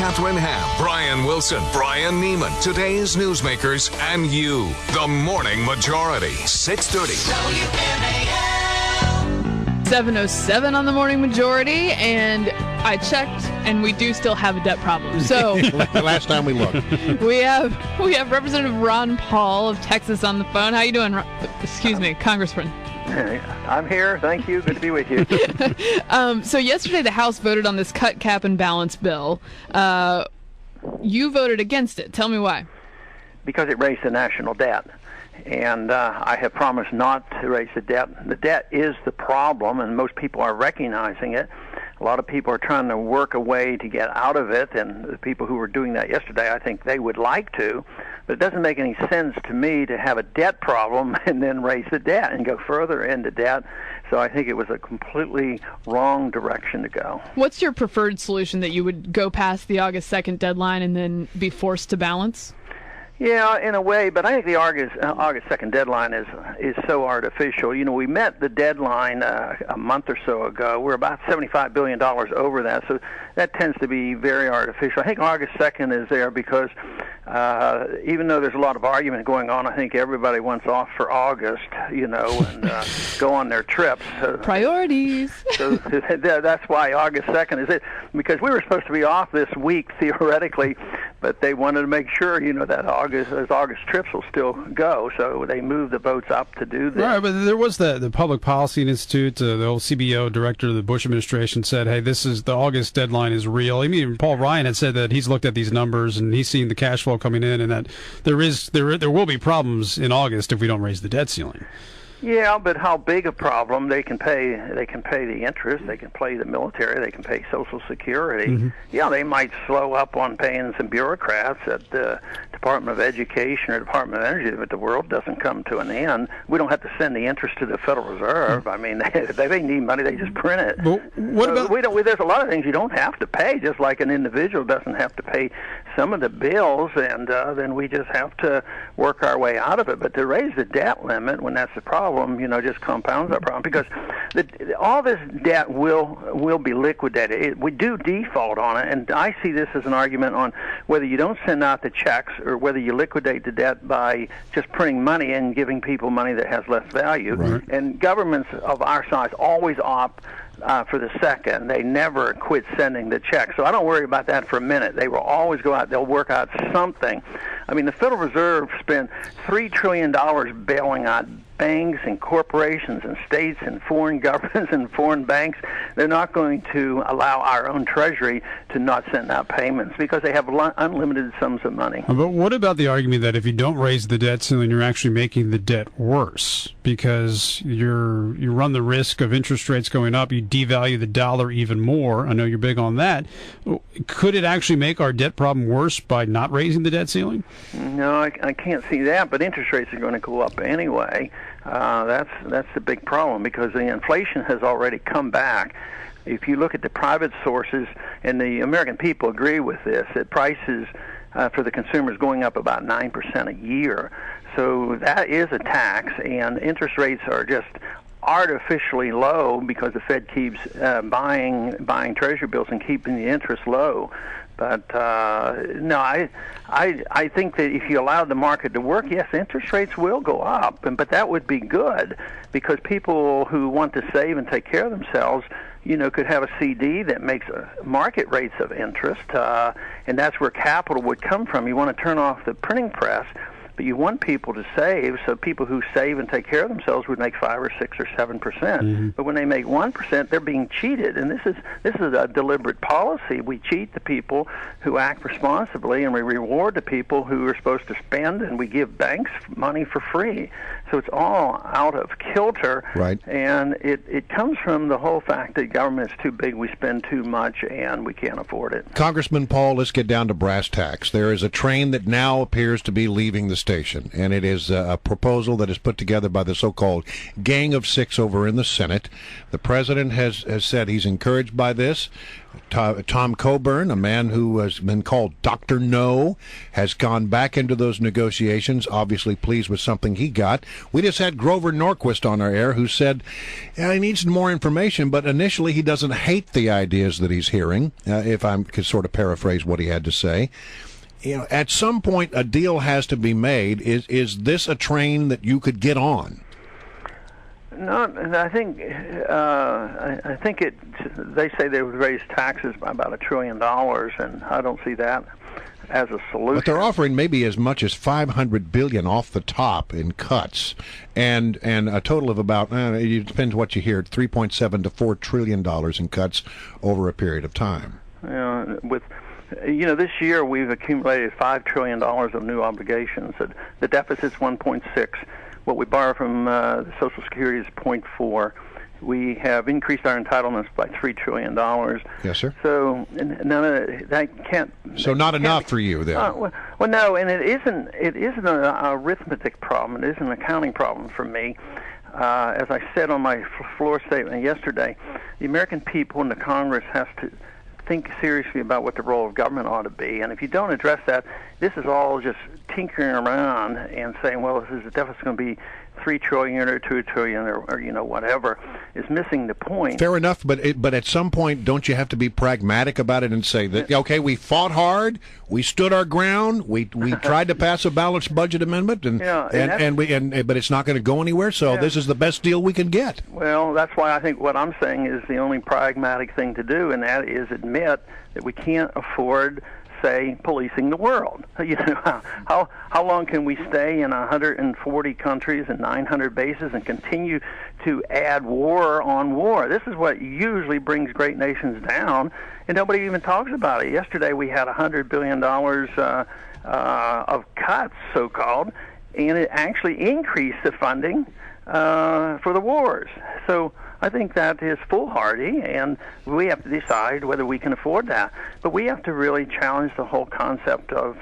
Catherine Ham, Brian Wilson, Brian Neiman, today's newsmakers, and you. The Morning Majority, 630. WMAL. 7:07 on the Morning Majority, and I checked, and we do still have a debt problem. So last time we looked, we have Representative Ron Paul of Texas on the phone. How you doing? Excuse me, Congressman. I'm here. Thank you. Good to be with you. So yesterday the House voted on this cut, cap, and balance bill. You voted against it. Tell me why. Because it raised the national debt. And I have promised not to raise the debt. The debt is the problem, and most people are recognizing it. A lot of people are trying to work a way to get out of it, and the people who were doing that yesterday, I think they would like to. But it doesn't make any sense to me to have a debt problem and then raise the debt and go further into debt. So I think it was a completely wrong direction to go. What's your preferred solution, that you would go past the August 2nd deadline and then be forced to balance? Yeah, in a way, but I think the August 2nd deadline is so artificial. You know, we met the deadline a month or so ago. We're about $75 billion over that, so that tends to be very artificial. I think August 2nd is there because even though there's a lot of argument going on, I think everybody wants off for August, you know, and go on their trips. Priorities. So that's why August 2nd is it, because we were supposed to be off this week, theoretically, but they wanted to make sure, you know, that those August trips will still go, so they moved the votes up to do this. Right, but there was the Public Policy Institute, the old CBO director of the Bush administration said, hey, this is the August deadline is real. I mean, Paul Ryan had said that he's looked at these numbers and he's seen the cash flow coming in, and that there will be problems in August if we don't raise the debt ceiling. Yeah, but how big a problem? They can pay the interest, they can pay the military, they can pay Social Security. Mm-hmm. Yeah, they might slow up on paying some bureaucrats at the Department of Education or Department of Energy, but the world doesn't come to an end. We don't have to send the interest to the Federal Reserve. I mean, if they need money, they just print it. Well, there's a lot of things you don't have to pay, just like an individual doesn't have to pay some of the bills, and then we just have to work our way out of it. But to raise the debt limit when that's the problem, you know, just compounds our problem, because all this debt will be liquidated. We do default on it, and I see this as an argument on whether you don't send out the checks or whether you liquidate the debt by just printing money and giving people money that has less value. Right. And governments of our size always opt for the second. They never quit sending the checks. So I don't worry about that for a minute. They will always go out. They'll work out something. I mean, the Federal Reserve spent $3 trillion bailing out banks and corporations and states and foreign governments and foreign banks. They're not going to allow our own Treasury to not send out payments because they have unlimited sums of money. But what about the argument that if you don't raise the debt ceiling, you're actually making the debt worse because you run the risk of interest rates going up, you devalue the dollar even more? I know you're big on that. Could it actually make our debt problem worse by not raising the debt ceiling? No, I can't see that, but interest rates are going to go up anyway. That's the big problem because the inflation has already come back. If you look at the private sources, and the American people agree with this, that prices for the consumers going up about 9% a year. So that is a tax, and interest rates are just artificially low because the Fed keeps buying Treasury bills and keeping the interest low. But no, I think that if you allow the market to work, yes, interest rates will go up, but that would be good because people who want to save and take care of themselves, you know, could have a CD that makes market rates of interest, and that's where capital would come from. You want to turn off the printing press, but you want people to save, so people who save and take care of themselves would make 5 or 6 or 7%. Mm-hmm. But when they make 1%, they're being cheated, and this is a deliberate policy. We cheat the people who act responsibly, and we reward the people who are supposed to spend, and we give banks money for free. So it's all out of kilter, right? And it comes from the whole fact that government is too big, we spend too much, and we can't afford it. Congressman Paul, let's get down to brass tacks. There is a train that now appears to be leaving the station. station, and it is a proposal that is put together by the so-called Gang of Six over in the Senate. The president has said he's encouraged by this. Tom Coburn, a man who has been called Dr. No, has gone back into those negotiations, obviously pleased with something he got. We just had Grover Norquist on our air who said he needs more information, but initially he doesn't hate the ideas that he's hearing, if I could sort of paraphrase what he had to say. At some point a deal has to be made. Is this a train that you could get on? No, I think they say they would raise taxes by about $1 trillion, and I don't see that as a solution. But they're offering maybe as much as $500 billion off the top in cuts, and a total of about it depends what you hear, $3.7 to $4 trillion in cuts over a period of time. This year we've accumulated $5 trillion of new obligations. The deficit's 1.6. What we borrow from the Social Security is 0.4. We have increased our entitlements by $3 trillion. Yes, sir. So none of that can't. So not enough for you then. Well, no, and it isn't. It isn't an arithmetic problem. It isn't an accounting problem for me. As I said on my floor statement yesterday, the American people and the Congress has to think seriously about what the role of government ought to be. And if you don't address that, this is all just tinkering around and saying, well, this is the deficit's going to be $3 trillion or $2 trillion or whatever, is missing the point. Fair enough, but at some point, don't you have to be pragmatic about it and say that, okay, we fought hard, we stood our ground, we tried to pass a balanced budget amendment, but it's not going to go anywhere, so this is the best deal we can get. Well, that's why I think what I'm saying is the only pragmatic thing to do, and that is admit that we can't afford, say, policing the world. How long can we stay in 140 countries and 900 bases and continue to add war on war? This is what usually brings great nations down, and nobody even talks about it. Yesterday we had $100 billion of cuts, so-called, and it actually increased the funding for the wars. So I think that is foolhardy, and we have to decide whether we can afford that. But we have to really challenge the whole concept of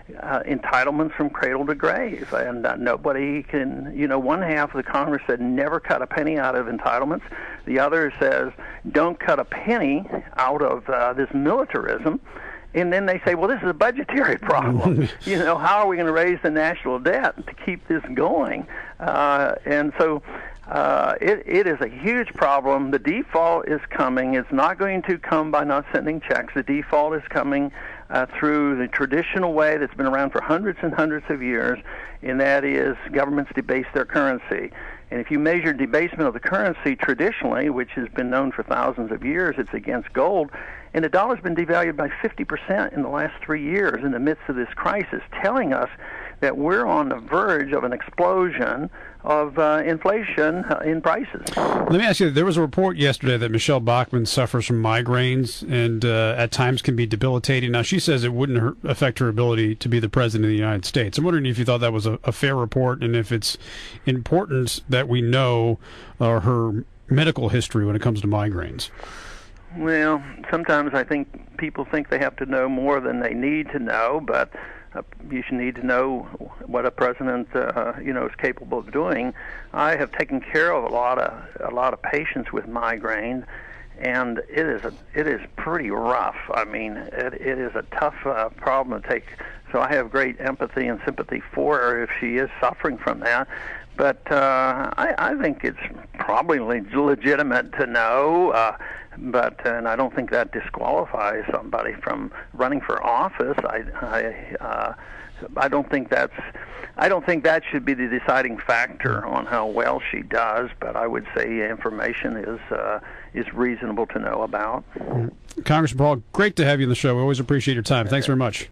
entitlements from cradle to grave. And nobody can, one half of the Congress said never cut a penny out of entitlements. The other says don't cut a penny out of this militarism. And then they say, well, this is a budgetary problem. How are we going to raise the national debt to keep this going? And so it is a huge problem. The default is coming. It's not going to come by not sending checks. The default is coming through the traditional way that's been around for hundreds and hundreds of years, and that is governments debase their currency. And if you measure debasement of the currency traditionally, which has been known for thousands of years, it's against gold. And the dollar's been devalued by 50% in the last 3 years in the midst of this crisis, telling us that we're on the verge of an explosion of inflation in prices. Let me ask you, there was a report yesterday that Michelle Bachmann suffers from migraines and at times can be debilitating. Now, she says it wouldn't affect her ability to be the president of the United States. I'm wondering if you thought that was a fair report and if it's important that we know her medical history when it comes to migraines. Well, sometimes I think people think they have to know more than they need to know, but you should need to know what a president, is capable of doing. I have taken care of a lot of patients with migraine, and it is pretty rough. I mean, it is a tough problem to take. So I have great empathy and sympathy for her if she is suffering from that. But I think it's probably legitimate to know. And I don't think that disqualifies somebody from running for office. I don't think that should be the deciding factor on how well she does. But I would say information is reasonable to know about. Congressman Paul, great to have you on the show. We always appreciate your time. Thanks very much.